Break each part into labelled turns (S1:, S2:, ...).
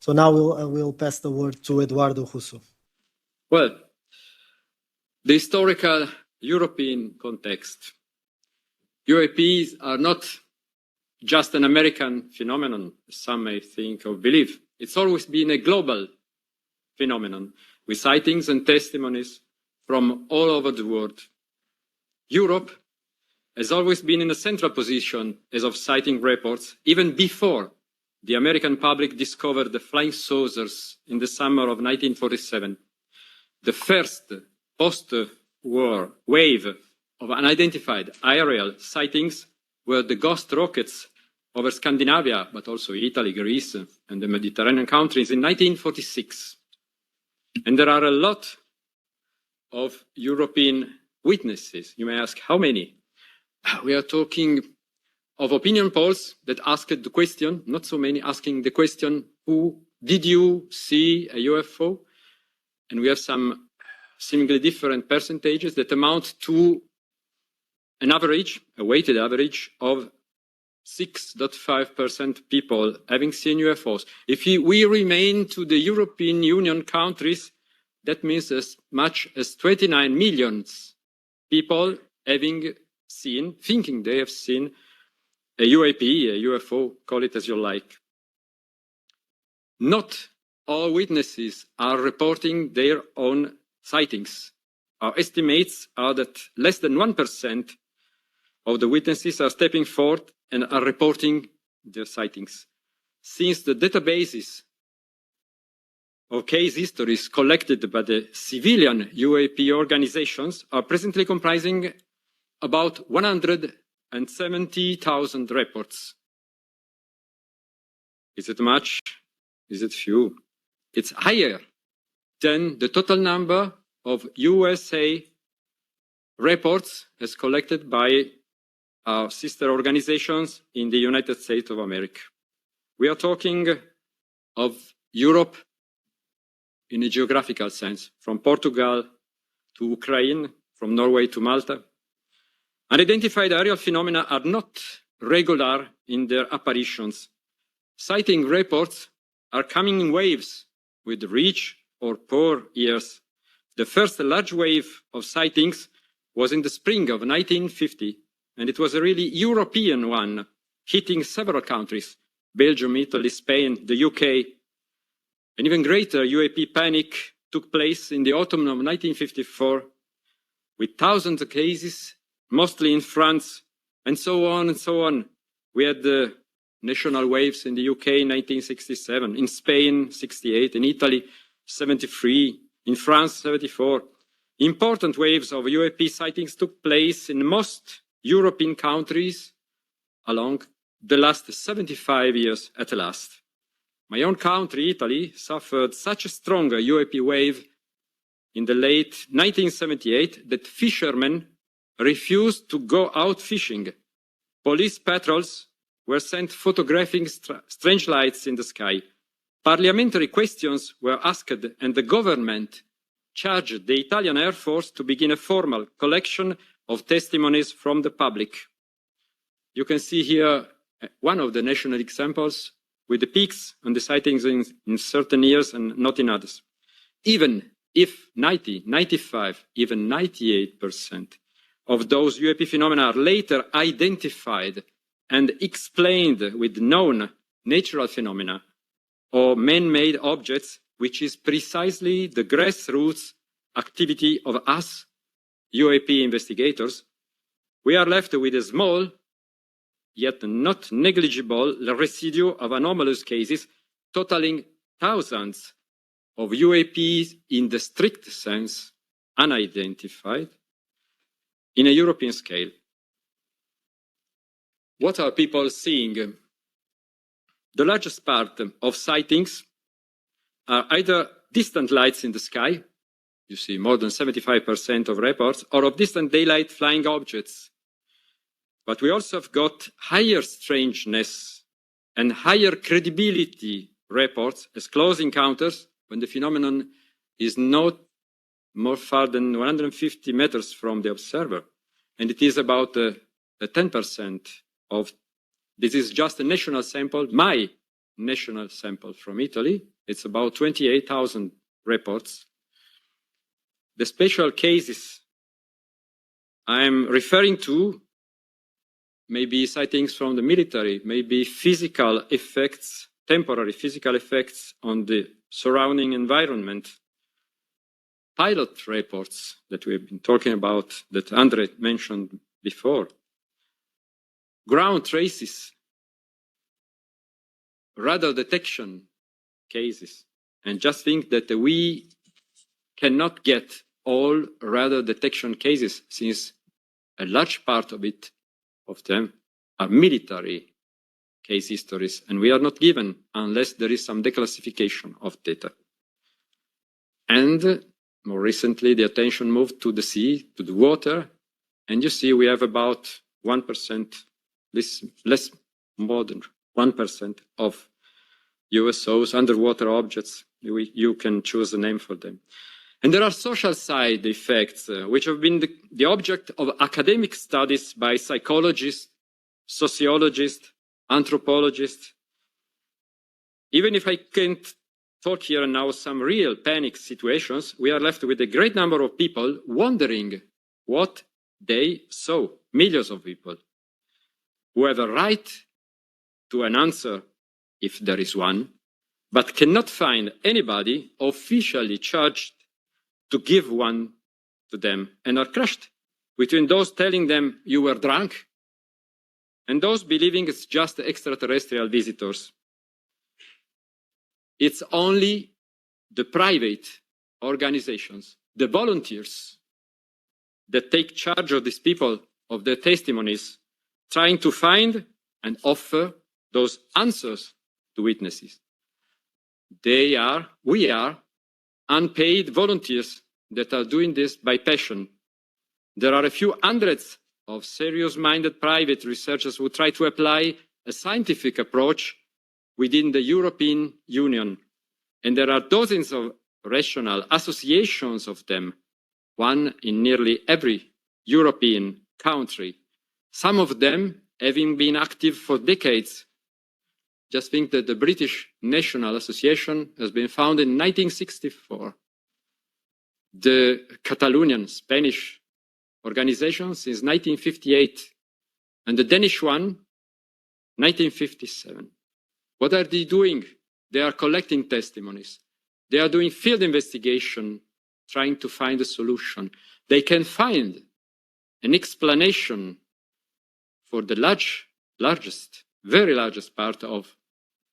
S1: So now we'll pass the word to Edoardo Russo.
S2: Well, the historical European context. UAPs are not just an American phenomenon, as some may think or believe. It's always been a global phenomenon, with sightings and testimonies from all over the world. Europe has always been in a central position as of sighting reports, even before the American public discovered the flying saucers in the summer of 1947. The first post-war wave of unidentified aerial sightings were the ghost rockets over Scandinavia, but also Italy, Greece, and the Mediterranean countries in 1946. And there are a lot of European witnesses. You may ask, how many? We are talking of opinion polls that asked the question, not so many, asking the question, did you see a UFO? And we have some seemingly different percentages that amount to an average, a weighted average of 6.5% people having seen UFOs. If we remain to the European Union countries, that means as much as 29 million people having seen, thinking they have seen a UAP, a UFO, call it as you like. Not all witnesses are reporting their own sightings. Our estimates are that less than 1% of the witnesses are stepping forth and are reporting their sightings. Since the databases of case histories collected by the civilian UAP organizations are presently comprising about 170,000 reports. Is it much? Is it few? It's higher than the total number of USA reports as collected by our sister organizations in the United States of America. We are talking of Europe in a geographical sense, from Portugal to Ukraine, from Norway to Malta. Unidentified aerial phenomena are not regular in their apparitions. Sighting reports are coming in waves with rich or poor years. The first large wave of sightings was in the spring of 1950, and it was a really European one, hitting several countries, Belgium, Italy, Spain, the UK. An even greater UAP panic took place in the autumn of 1954, with thousands of cases, mostly in France, and so on and so on. We had the national waves in the UK in 1967, in Spain, 68, in Italy, 73, in France, 74. Important waves of UAP sightings took place in most European countries along the last 75 years at last. My own country, Italy, suffered such a strong UAP wave in the late 1978 that fishermen refused to go out fishing. Police patrols were sent photographing strange lights in the sky. Parliamentary questions were asked, and the government charged the Italian Air Force to begin a formal collection of testimonies from the public. You can see here one of the national examples with the peaks and the sightings in certain years and not in others. Even if 90, 95, even 98% of those UAP phenomena are later identified and explained with known natural phenomena or man-made objects, which is precisely the grassroots activity of us UAP investigators, we are left with a small, yet not negligible, residue of anomalous cases totaling thousands of UAPs in the strict sense, unidentified, in a European scale. What are people seeing? The largest part of sightings are either distant lights in the sky, you see more than 75% of reports, or of distant daylight flying objects. But we also have got higher strangeness and higher credibility reports as close encounters when the phenomenon is not more far than 150 meters from the observer. And it is about 10% of, this is just a national sample, my national sample from Italy, It's about 28,000 reports. The special cases I'm referring to maybe sightings from the military, maybe physical effects, temporary physical effects on the surrounding environment. Pilot reports that we've been talking about, that Andre mentioned before. Ground traces, radar detection cases. And just think that we cannot get all radar detection cases, since a large part of them are military case histories, and we are not given unless there is some declassification of data. And more recently, the attention moved to the sea, to the water, and you see we have about 1%, less more than 1% of USOs, underwater objects. You can choose a name for them. And there are social side effects, which have been the object of academic studies by psychologists, sociologists, anthropologists. Even if I can't talk here and now some real panic situations, we are left with a great number of people wondering what they saw. Millions of people who have a right to an answer, if there is one, but cannot find anybody officially charged to give one to them, and are crushed between those telling them you were drunk and those believing it's just extraterrestrial visitors. It's only the private organizations, the volunteers, that take charge of these people, of their testimonies, trying to find and offer those answers to witnesses. We are unpaid volunteers that are doing this by passion. There are a few hundreds of serious-minded private researchers who try to apply a scientific approach within the European Union. And there are dozens of rational associations of them, one in nearly every European country. Some of them having been active for decades. Just think that the British National Association has been founded in 1964. The Catalonian Spanish organization since 1958, and the Danish one, 1957. What are they doing? They are collecting testimonies. They are doing field investigation, trying to find a solution. They can find an explanation for the very largest part of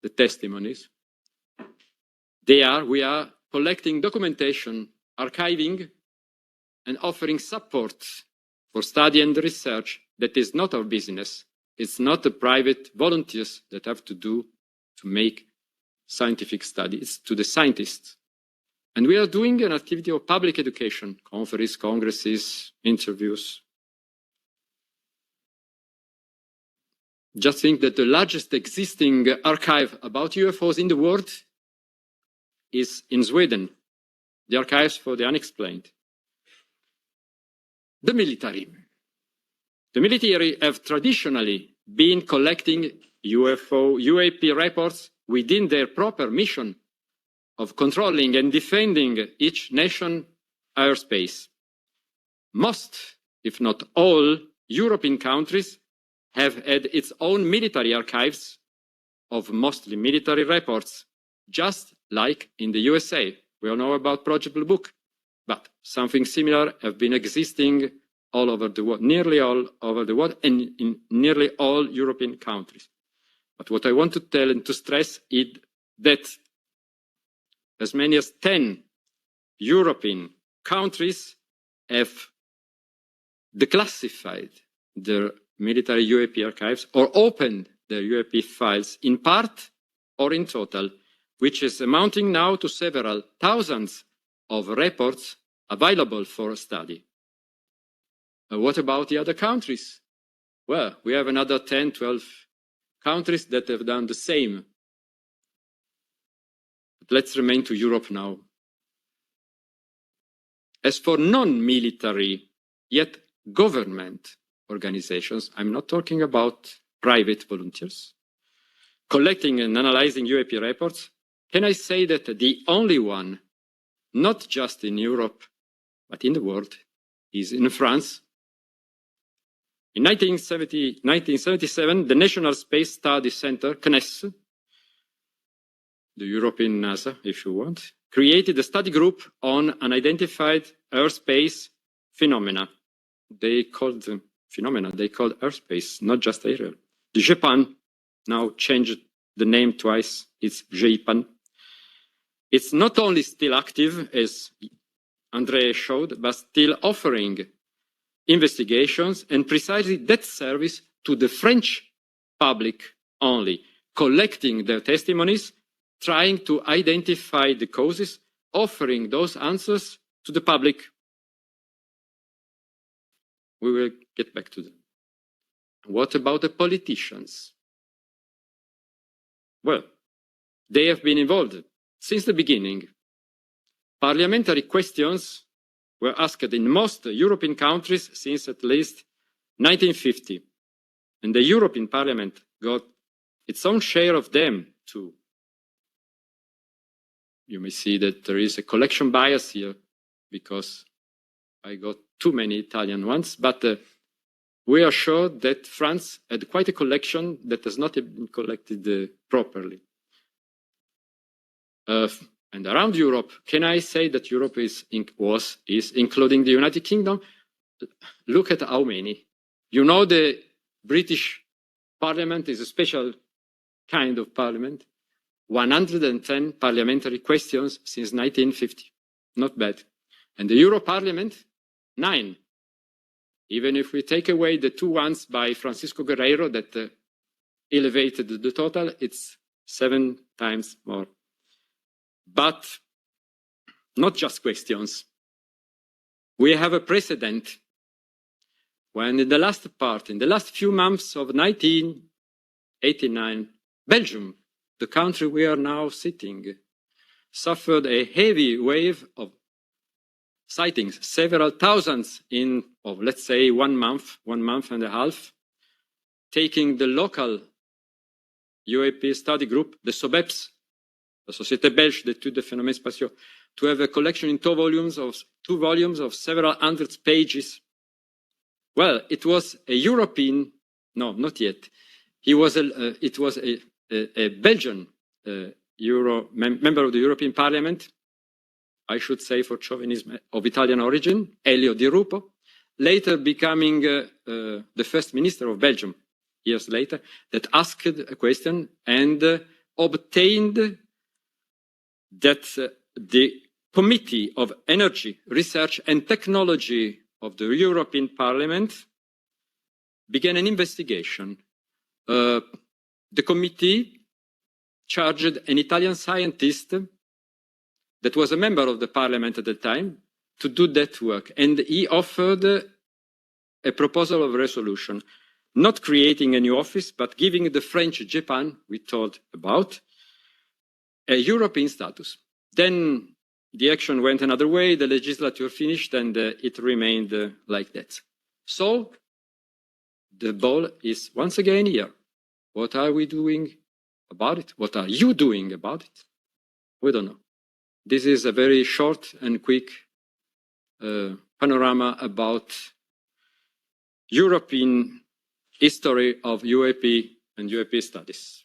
S2: the testimonies. We are collecting documentation, archiving, and offering support for study and research that is not our business. It's not the private volunteers that have to make scientific studies, to the scientists. And we are doing an activity of public education, conferences, congresses, interviews. Just think that the largest existing archive about UFOs in the world is in Sweden, the Archives for the Unexplained. The military have traditionally been collecting UFO, UAP reports within their proper mission of controlling and defending each nation's airspace. Most, if not all, European countries have had its own military archives of mostly military reports, just like in the USA. We all know about Project Blue Book, but something similar have been existing all over the world, nearly all over the world, and in nearly all European countries. But what I want to tell and to stress is that as many as 10 European countries have declassified their military UAP archives or opened their UAP files in part or in total, which is amounting now to several thousands of reports available for study. What about the other countries? Well, we have another 10, 12 countries that have done the same. But let's remain to Europe now. As for non-military, yet government organizations, I'm not talking about private volunteers, collecting and analyzing UAP reports, can I say that the only one, not just in Europe, but in the world, is in France. In 1977, the National Space Study Center, CNES, the European NASA, if you want, created a study group on unidentified airspace phenomena. They called them phenomena, they called airspace, not just aerial. Japan now changed the name twice, it's JAPAN. It's not only still active, as André showed, but still offering investigations and precisely that service to the French public only, collecting their testimonies, trying to identify the causes, offering those answers to the public. We will get back to them. What about the politicians? Well, they have been involved since the beginning. Parliamentary questions were asked in most European countries since at least 1950. And the European Parliament got its own share of them too. You may see that there is a collection bias here because I got too many Italian ones, but we are sure that France had quite a collection that has not been collected properly. And around Europe, can I say that Europe is including the United Kingdom? Look at how many. You know, the British Parliament is a special kind of parliament. 110 parliamentary questions since 1950. Not bad. And the Euro Parliament, 9. Even if we take away the 2 ones by Francisco Guerreiro that elevated the total, it's 7 times more. But not just questions. We have a precedent when in the last few months of 1989, Belgium, the country we are now sitting, suffered a heavy wave of sightings, several thousands let's say 1 month and a half, taking the local UAP study group, the SOBEPS, la Société Belge d'études de phénomènes spatiaux, to have a collection in 2 volumes of several hundred pages. Well, it was a European, no, not yet. It was a Belgian member of the European Parliament, I should say for chauvinism, of Italian origin, Elio Di Rupo, later becoming the first minister of Belgium, years later, that asked a question and obtained that the Committee of Energy, Research and Technology of the European Parliament began an investigation. The committee charged an Italian scientist that was a member of the parliament at the time to do that work. And he offered a proposal of resolution, not creating a new office, but giving the French Japan, we told about, a European status. Then the action went another way, the legislature finished, and it remained like that. So the ball is once again here. What are we doing about it? What are you doing about it? We don't know. This is a very short and quick panorama about European history of UAP and UAP studies.